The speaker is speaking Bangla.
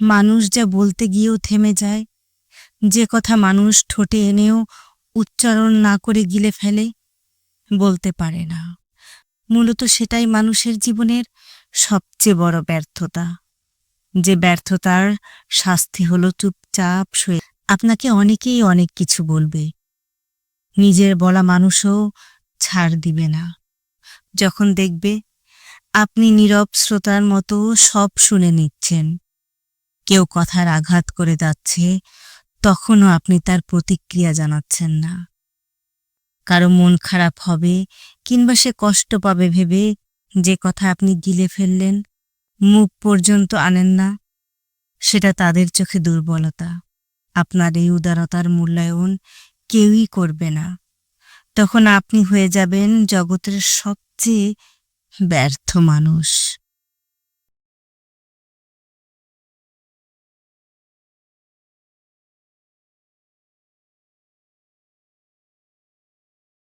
মানুষ যা বলতে গিয়েও থেমে যায়, যে কথা মানুষ ঠোঁটে এনেও উচ্চারণ না করে গিলে ফেলে, বলতে পারে না। মূলত সেটাই মানুষের জীবনের সবচেয়ে বড় ব্যর্থতা, যে ব্যর্থতার শাস্তি হলো চুপচাপ সয়ে। আপনাকে অনেকেই অনেক কিছু বলবে, নিজের বলা মানুষও ছাড় দিবে না। যখন দেখবে আপনি নীরব শ্রোতার মতো সব শুনে নিচ্ছেন, কেউ কথার আঘাত করে যাচ্ছে, তখনও আপনি তার প্রতিক্রিয়া জানাচ্ছেন না। কারো মন খারাপ হবে কিংবা সে কষ্ট পাবে ভেবে যে কথা আপনি গিলে ফেললেন, মুখ পর্যন্ত আনেন না, সেটা তাদের চোখে দুর্বলতা। আপনার এই উদারতার মূল্যায়ন কেউই করবে না। তখন আপনি হয়ে যাবেন জগতের সবচেয়ে ব্যর্থ মানুষ।